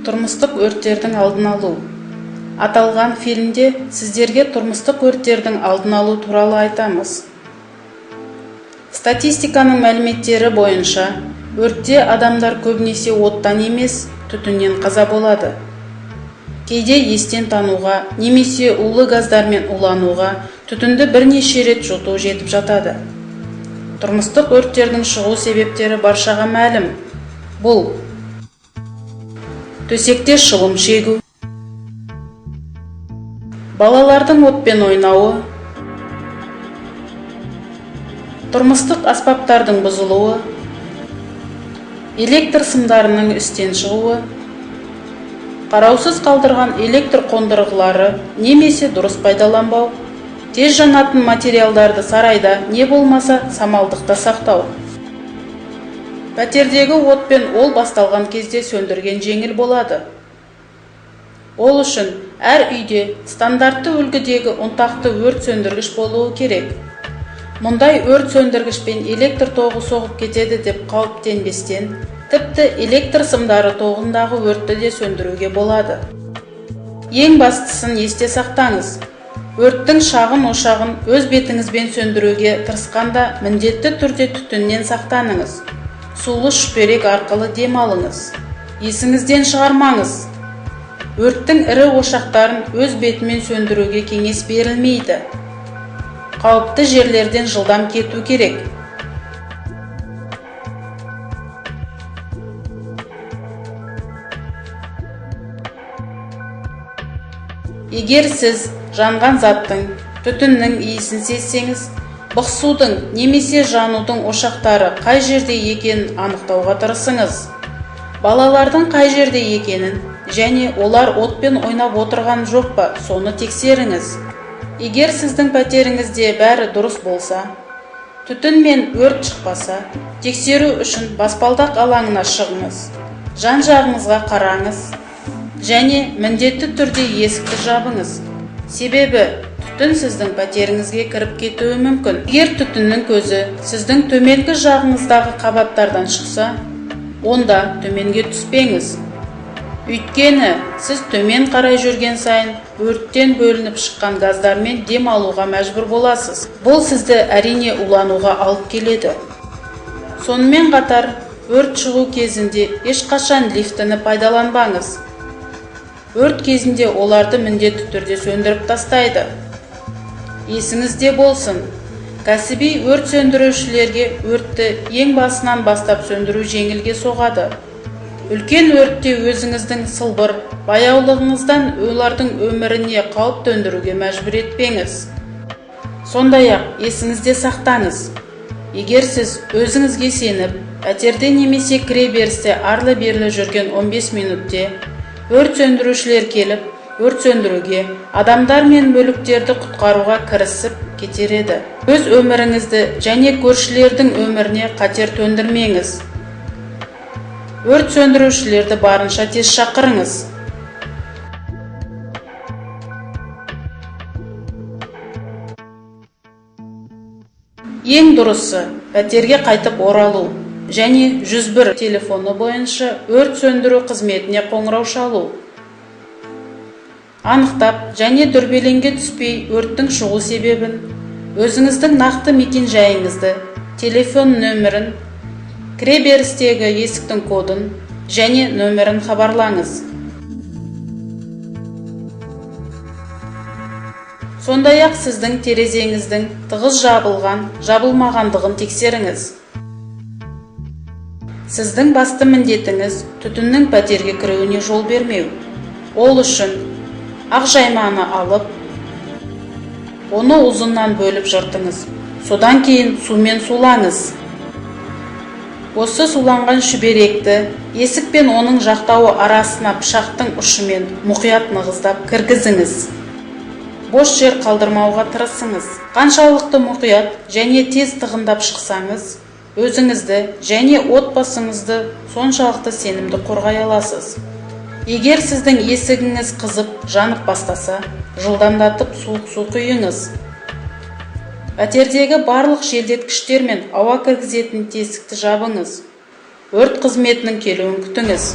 Тұрмыстық өрттердің алдын алу. Аталған фильмде сіздерге тұрмыстық өрттердің алдын алу туралы айтамыз. Статистиканың мәліметтері бойынша, өртте адамдар көбінесе оттан емес, түтіннен қаза болады. Кейде естен тануға, немесе улы газдармен улануға, түтінді бірнеше рет жұту жетіп жатады. Тұрмыстық өрттердің шығу себептері баршаға мәлім. Бұл төсекте шылым шегу, балалардың отпен ойнауы, тұрмыстық аспаптардың бұзылуы, электр сымдарының істен шығуы, қараусыз қалдырған электр қондырғылары немесе дұрыс пайдаланбау, тез жанатын материалдарды сарайда не болмаса самалдықта сақтау. Пәтердегі отпен ол басталған кезде сөндірген жеңіл болады. Ол үшін әр үйде стандартты үлгідегі ұнтақты өрт сөндіргіш болуы керек. Мұндай өрт сөндіргішпен электр тоғы соғып кетеді деп қауіптенбестен, тіпті электр сымдары тоғындағы өртті де сөндіруге болады. Ең бастысын есте сақтаңыз. Өрттің шағын ошағын өз бетіңізбен сөндіруге тырысқанда міндетті түрде түтіннен сақтаныңыз. Сулы шүперек арқылы дем алыңыз. Есіңізден шығармаңыз. Өрттің ірі ошақтарын өз бетімен сөндіруге кеңес берілмейді. Қауіпті жерлерден жылдам кету керек. Егер сіз жанған заттың, түтіннің иісін сезсеңіз, бықсудың немесе жанудың ошақтары қай жерде екенін анықтауға тырысыңыз. Балалардың қай жерде екенін және олар отпен ойнап отырған жоқ па, соны тексеріңіз. Егер сіздің пәтеріңізде бәрі дұрыс болса, түтін мен өрт шықпаса, тексеру үшін баспалдақ алаңына шығыңыз. Жан-жағыңызға қараңыз және міндетті түрде есікті жабыңыз. Себебі түтін сіздің пәтеріңізге кіріп кетуі мүмкін. Егер түтіннің көзі сіздің төменгі жағыңыздағы қабаттардан шықса, онда төменге түспеңіз. Өйткені сіз төмен қарай жүрген сайын өрттен бөлініп шыққан газдармен дем алуға мәжбүр боласыз. Бұл сізді әрине улануға алып келеді. Сонымен қатар, өрт шығу кезінде ешқашан лифтіні пайдаланбаңыз. Өрт кезінде оларды міндетті түрде сөндіріп тастайды. Есіңізде болсын, кәсіби өрт сөндірушілерге өртті ең басынан бастап сөндіру жеңілге соғады. Үлкен өртте өзіңіздің сылбыр, баяулығыңыздан олардың өміріне қауіп төндіруге мәжбүр етпеңіз. Сондай-ақ есіңізде сақтаңыз. Егер сіз өзіңізге сеніп, пәтерде немесе кіреберісте арлы-берлі жүрген 15 минутте өрт сөндірушілер келіп, өрт сөндіруге, адамдар мен мүліктерді құтқаруға кірісіп кетереді. Өз өміріңізді және көршілердің өміріне қатер төндірмеңіз. Өрт сөндірушілерді барынша тез шақырыңыз. Ең дұрысы, пәтерге қайтып оралу және 101 телефоны бойынша өрт сөндіру қызметіне қоңырау шалу. Анықтап және дүрбелеңге түспей өрттің шығу себебін, өзіңіздің нақты мекен жайыңызды, телефон нөмірін, кіреберістегі есіктің кодын және нөмірін хабарлаңыз. Сондай-ақ сіздің терезеңіздің тығыз жабылған, жабылмағандығын тексеріңіз. Сіздің басты міндетіңіз түтіннің пәтерге кіруіне жол бермеу. Ол үшін ақ жайманы алып, оны ұзыннан бөліп жыртыңыз. Содан кейін сумен сулаңыз. Осы суланған шүберекті есік пен оның жақтауы арасына пышақтың ұшымен мұқият нығыздап кіргізіңіз. Бос жер қалдырмауға тырысыңыз. Қаншалықты мұқият және тез тығындап шықсаңыз, өзіңізді және отбасыңызды соншалықты сенімді қорғай аласыз. Егер сіздің есігіңіз қызып, жанып бастаса, жылдамдатып суық су құйыңыз. Пәтердегі барлық желдеткіштер мен ауа кіргізетін тесікті жабыңыз. Өрт қызметінің келуін күтіңіз.